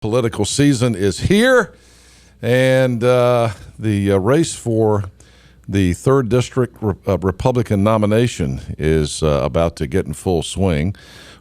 Political season is here, and the race for the 3rd District Republican nomination is about to get in full swing.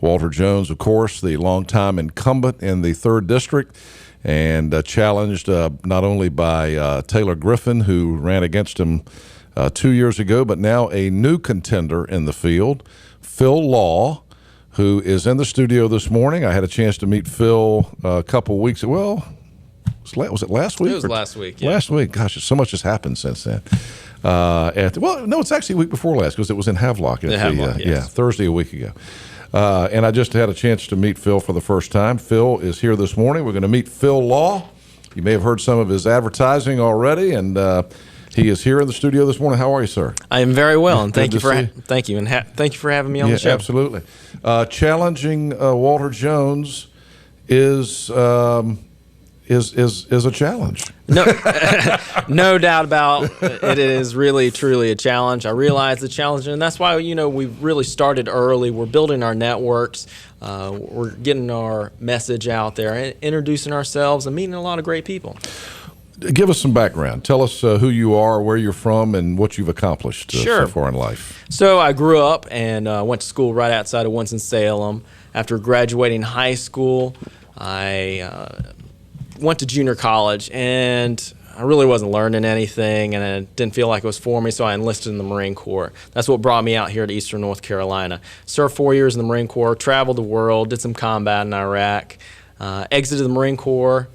Walter Jones, of course, the longtime incumbent in the 3rd District, and challenged not only by Taylor Griffin, who ran against him 2 years ago, but now a new contender in the field, Phil Law, who is in the studio this morning. I had a chance to meet Phil a couple weeks ago. Well, was it last week? It was last week, yeah. Last week. Gosh, so much has happened since then. No, it's actually a week before last because it was in Havelock. Yes. Yeah, Thursday a week ago. And I just had a chance to meet Phil for the first time. Phil is here this morning. We're going to meet Phil Law. You may have heard some of his advertising already, and he is here in the studio this morning. How are you, sir? I am very well, and thank you for having me on the show. Absolutely. Challenging Walter Jones is a challenge. No, no doubt about it. It is really, truly a challenge. I realize the challenge, and that's why we've really started early. We're building our networks. We're getting our message out there, and introducing ourselves, and meeting a lot of great people. Give us some background. Tell us who you are, where you're from, and what you've accomplished so far in life. So I grew up and went to school right outside of Winston-Salem. After graduating high school, I went to junior college, and I really wasn't learning anything, and it didn't feel like it was for me, so I enlisted in the Marine Corps. That's what brought me out here to Eastern North Carolina. Served 4 years in the Marine Corps, traveled the world, did some combat in Iraq, exited the Marine Corps,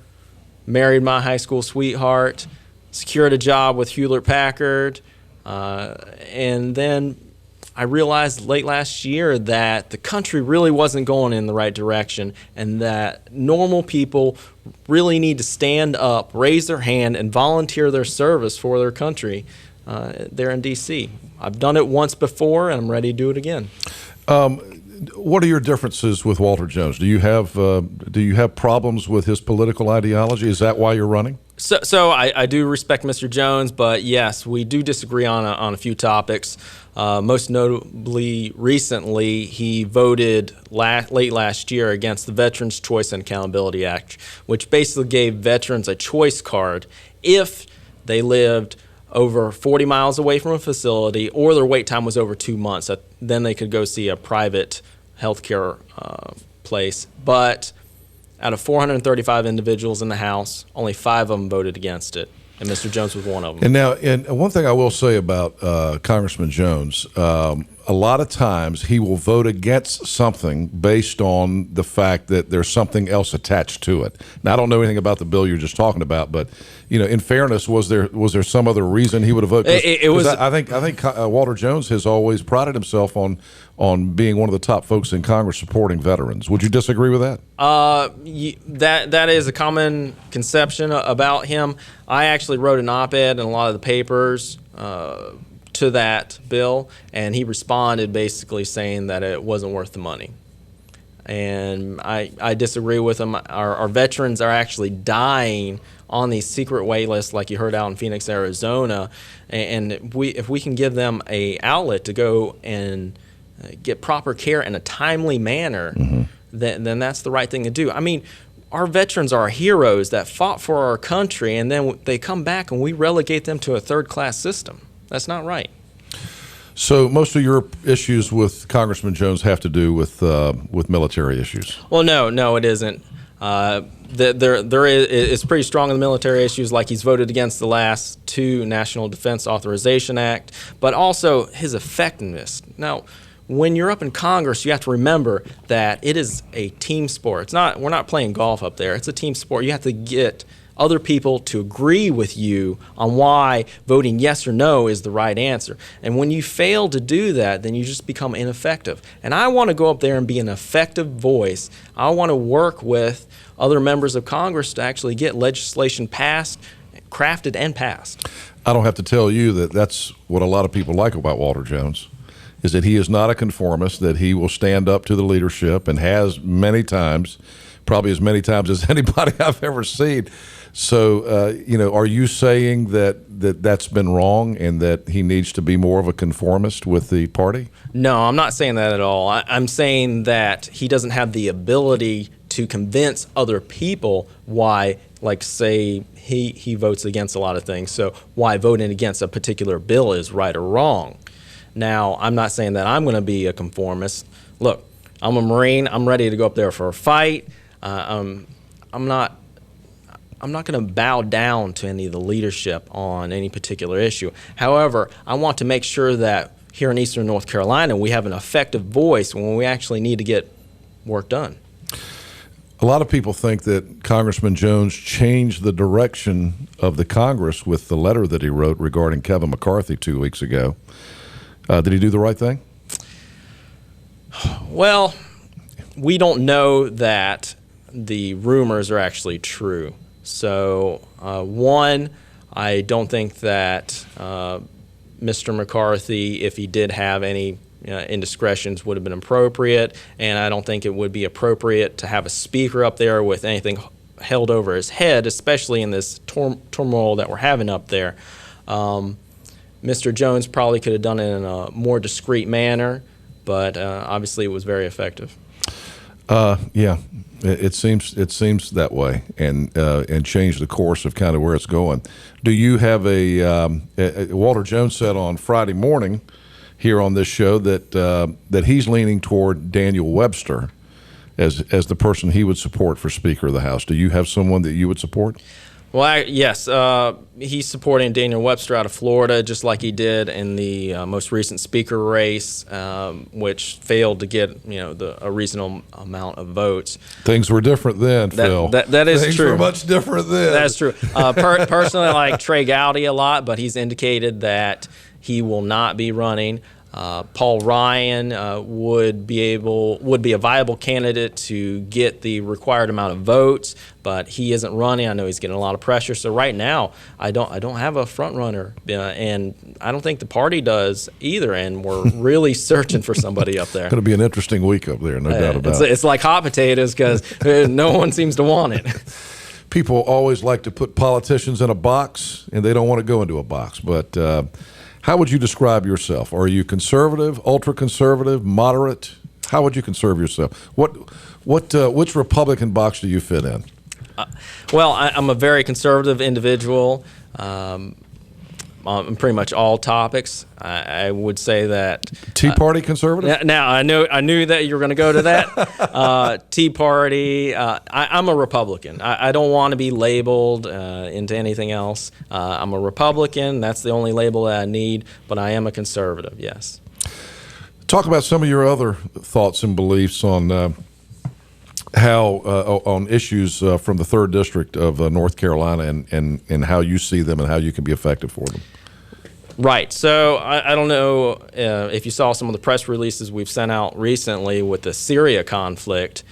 married my high school sweetheart, secured a job with Hewlett-Packard, and then I realized late last year that the country really wasn't going in the right direction, and that normal people really need to stand up, raise their hand, and volunteer their service for their country there in D.C. I've done it once before, and I'm ready to do it again. What are your differences with Walter Jones? Do you have problems with his political ideology? Is that why you're running? So I do respect Mr. Jones, but yes, we do disagree on a few topics. Most notably, recently, he voted late last year against the Veterans Choice and Accountability Act, which basically gave veterans a choice card if they lived over 40 miles away from a facility, or their wait time was over 2 months. Then they could go see a private healthcare place. But out of 435 individuals in the House, only 5 of them voted against it, and Mr. Jones was one of them. And one thing I will say about Congressman Jones, a lot of times he will vote against something based on the fact that there's something else attached to it. Now, I don't know anything about the bill you're just talking about, but in fairness, was there some other reason he would have voted? I think Walter Jones has always prided himself on being one of the top folks in Congress supporting veterans. Would you disagree with that? That is a common conception about him. I actually wrote an op-ed in a lot of the papers to that bill, and he responded basically saying that it wasn't worth the money. And I disagree with him. Our veterans are actually dying on these secret wait lists, like you heard out in Phoenix, Arizona. And if we can give them a outlet to go and get proper care in a timely manner, then that's the right thing to do. I mean, our veterans are heroes that fought for our country, and then they come back and we relegate them to a third-class system. That's not right. So most of your issues with Congressman Jones have to do with military issues? Well, no, it isn't. It's pretty strong in the military issues, like he's voted against the last 2 National Defense Authorization Act, but also his effectiveness. Now, when you're up in Congress, you have to remember that it is a team sport. We're not playing golf up there. It's a team sport. You have to get other people to agree with you on why voting yes or no is the right answer. And when you fail to do that, then you just become ineffective. And I want to go up there and be an effective voice. I want to work with other members of Congress to actually get legislation passed, crafted, and passed. I don't have to tell you that that's what a lot of people like about Walter Jones, is that he is not a conformist, that he will stand up to the leadership, and has many times, probably as many times as anybody I've ever seen. So, are you saying that's been wrong, and that he needs to be more of a conformist with the party? No, I'm not saying that at all. I'm saying that he doesn't have the ability to convince other people why, like, say he votes against a lot of things, so why voting against a particular bill is right or wrong. Now, I'm not saying that I'm going to be a conformist. Look, I'm a Marine. I'm ready to go up there for a fight. I'm not going to bow down to any of the leadership on any particular issue. However, I want to make sure that here in Eastern North Carolina, we have an effective voice when we actually need to get work done. A lot of people think that Congressman Jones changed the direction of the Congress with the letter that he wrote regarding Kevin McCarthy 2 weeks ago. Did he do the right thing? Well, we don't know that the rumors are actually true. So, one, I don't think that Mr. McCarthy, if he did have any indiscretions, would have been appropriate, and I don't think it would be appropriate to have a speaker up there with anything held over his head, especially in this turmoil that we're having up there. Mr. Jones probably could have done it in a more discreet manner, but obviously it was very effective. Yeah, it seems that way, and changed the course of kind of where it's going. Do you have Walter Jones said on Friday morning here on this show that he's leaning toward Daniel Webster as the person he would support for Speaker of the House. Do you have someone that you would support? Well, yes, he's supporting Daniel Webster out of Florida, just like he did in the most recent speaker race, which failed to get a reasonable amount of votes. Things were different then, Phil. That is Things true. Things were much different then. That's true. Personally, I like Trey Gowdy a lot, but he's indicated that he will not be running. Paul Ryan would be a viable candidate to get the required amount of votes, but he isn't running. I know he's getting a lot of pressure. So right now, I don't have a front runner, and I don't think the party does either. And we're really searching for somebody up there. It's going to be an interesting week up there, no doubt about it. It's like hot potatoes because no one seems to want it. People always like to put politicians in a box, and they don't want to go into a box, but. How would you describe yourself? Are you conservative, ultra-conservative, moderate? How would you conserve yourself? Which Republican box do you fit in? Well, I'm a very conservative individual on pretty much all topics. I would say that Tea Party conservative. Now I knew that you were going to go to that. Tea Party. I'm a Republican. I don't want to be labeled into anything else. I'm a Republican. That's the only label that I need. But I am a conservative. Yes. Talk about some of your other thoughts and beliefs on on issues from the 3rd District of North Carolina and how you see them and how you can be effective for them. Right. So I don't know if you saw some of the press releases we've sent out recently with the Syria conflict.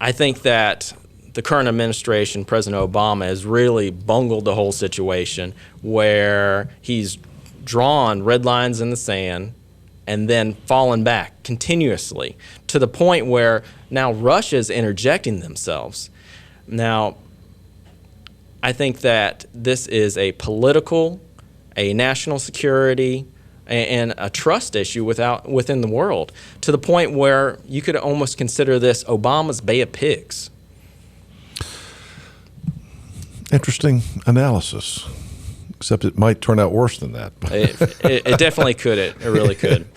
I think that the current administration, President Obama, has really bungled the whole situation where he's drawn red lines in the sand and then fallen back continuously to the point where now Russia's interjecting themselves. Now, I think that this is a political, a national security, and a trust issue within the world, to the point where you could almost consider this Obama's Bay of Pigs. Interesting analysis, except it might turn out worse than that. It definitely could. It really could.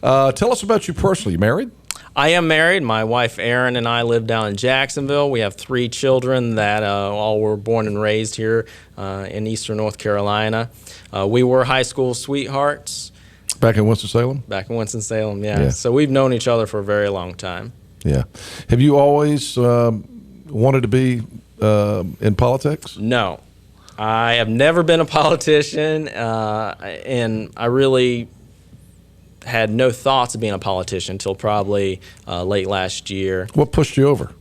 Tell us about you personally. You married? I am married. My wife, Erin, and I live down in Jacksonville. We have 3 children that all were born and raised here in Eastern North Carolina. We were high school sweethearts. Back in Winston-Salem? Back in Winston-Salem, yeah. So we've known each other for a very long time. Yeah. Have you always wanted to be in politics? No. I have never been a politician, and I really had no thoughts of being a politician until probably late last year. What pushed you over?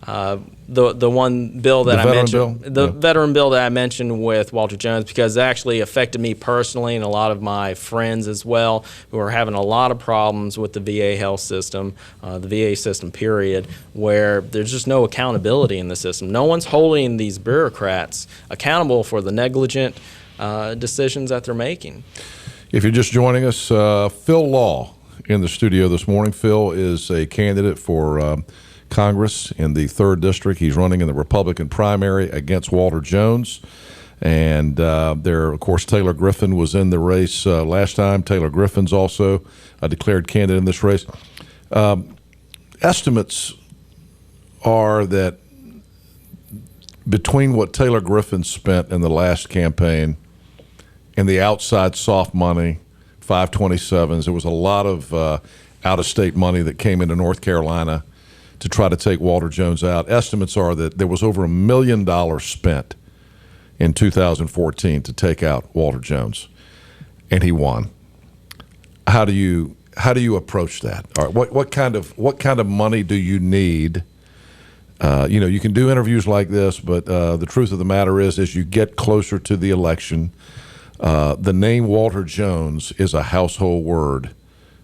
The one bill that I mentioned, the veteran bill that I mentioned with Walter Jones, because it actually affected me personally and a lot of my friends as well, who are having a lot of problems with the VA health system, the VA system period, where there's just no accountability in the system. No one's holding these bureaucrats accountable for the negligent decisions that they're making. If you're just joining us, Phil Law in the studio this morning. Phil is a candidate for Congress in the 3rd District. He's running in the Republican primary against Walter Jones. And there, of course, Taylor Griffin was in the race last time. Taylor Griffin's also a declared candidate in this race. Estimates are that between what Taylor Griffin spent in the last campaign and the outside soft money, 527s, there was a lot of out-of-state money that came into North Carolina to try to take Walter Jones out. Estimates are that there was over $1 million spent in 2014 to take out Walter Jones, and he won. How do you approach that? All right, what kind of money do you need? You can do interviews like this, but the truth of the matter is, as you get closer to the election, the name Walter Jones is a household word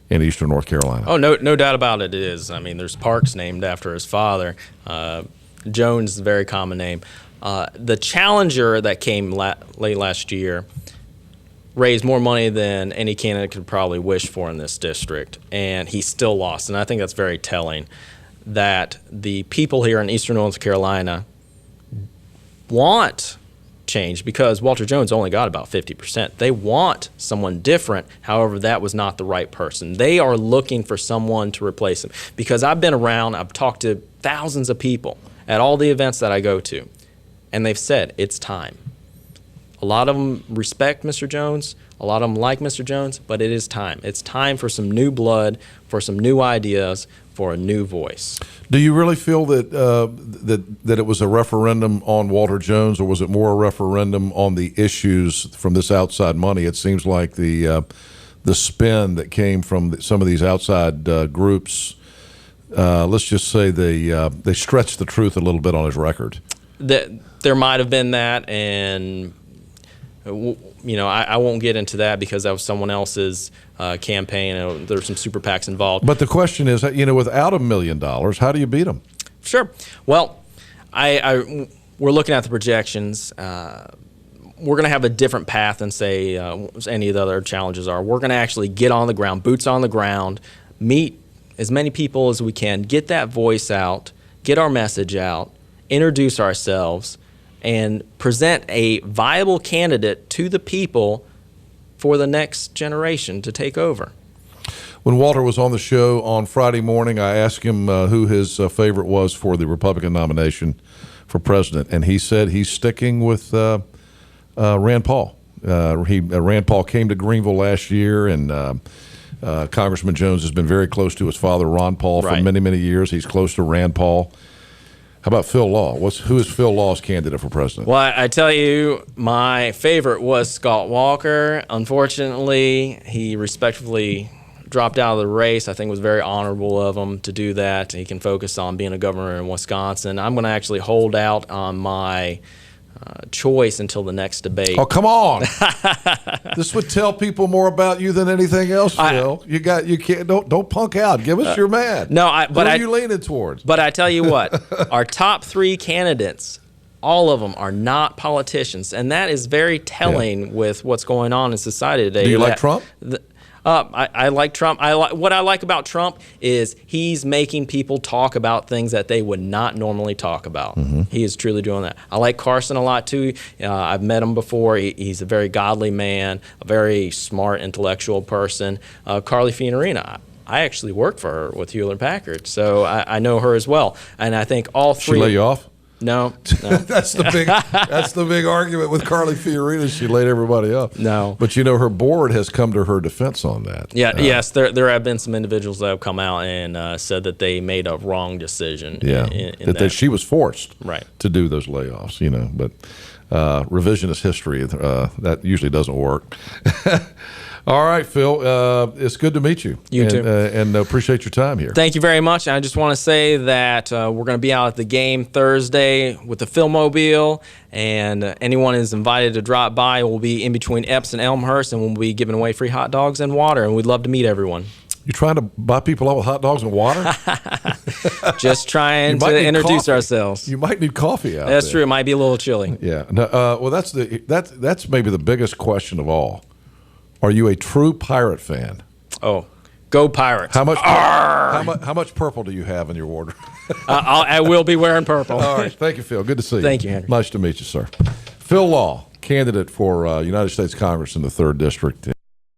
in Eastern North Carolina. Oh, no doubt about it. It is. I mean, there's parks named after his father. Jones is a very common name. The challenger that came late last year raised more money than any candidate could probably wish for in this district, and he still lost. And I think that's very telling that the people here in Eastern North Carolina want change, because Walter Jones only got about 50%. They want someone different. However, that was not the right person. They are looking for someone to replace him. Because I've been around, I've talked to thousands of people at all the events that I go to, and they've said it's time. A lot of them respect Mr. Jones. A lot of them like Mr. Jones, but it is time. It's time for some new blood, for some new ideas, for a new voice. Do you really feel that that it was a referendum on Walter Jones, or was it more a referendum on the issues from this outside money? It seems like the spin that came from some of these outside groups, let's just say they stretched the truth a little bit on his record. There might have been that, and I won't get into that because that was someone else's campaign. There's some super PACs involved. But the question is, without $1 million, how do you beat them? Sure. Well, we're looking at the projections. We're going to have a different path than, say, any of the other challenges are. We're going to actually get on the ground, boots on the ground, meet as many people as we can, get that voice out, get our message out, introduce ourselves, and present a viable candidate to the people for the next generation to take over. When Walter was on the show on Friday morning, I asked him who his favorite was for the Republican nomination for president, and he said he's sticking with Rand Paul. Rand Paul came to Greenville last year, and Congressman Jones has been very close to his father, Ron Paul, for many, many years. He's close to Rand Paul. How about Phil Law? Who is Phil Law's candidate for president? Well, I tell you, my favorite was Scott Walker. Unfortunately, he respectfully dropped out of the race. I think it was very honorable of him to do that. He can focus on being a governor in Wisconsin. I'm going to actually hold out on my choice until the next debate. Oh, come on! This would tell people more about you than anything else, Phil. You can't don't punk out. Give us your man. No, Who are you leaning towards? But I tell you what, our top 3 candidates, all of them are not politicians, and that is very telling with what's going on in society today. Do you like Trump? I like Trump. What I like about Trump is he's making people talk about things that they would not normally talk about. Mm-hmm. He is truly doing that. I like Carson a lot, too. I've met him before. He's a very godly man, a very smart, intellectual person. Carly Fiorina, I actually worked for her with Hewlett-Packard, so I know her as well. And I think all 3... She lay you off? No. That's the big argument with Carly Fiorina. She laid everybody up. No. But her board has come to her defense on that. Yeah. Yes. There have been some individuals that have come out and said that they made a wrong decision. Yeah. That she was forced to do those layoffs. But revisionist history that usually doesn't work. All right, Phil, it's good to meet you. You too. And appreciate your time here. Thank you very much. I just want to say that we're going to be out at the game Thursday with the Philmobile, and anyone is invited to drop by. We'll be in between Epps and Elmhurst, and we'll be giving away free hot dogs and water, and we'd love to meet everyone. You're trying to buy people out with hot dogs and water? Just trying to introduce ourselves. You might need coffee out there. That's true. It might be a little chilly. Yeah. No, well, that's maybe the biggest question of all. Are you a true Pirate fan? Oh, Go Pirates. How much purple do you have in your wardrobe? I will be wearing purple. All right. Thank you, Phil. Good to see you. Thank you, Henry. Nice to meet you, sir. Phil Law, candidate for United States Congress in the 3rd District.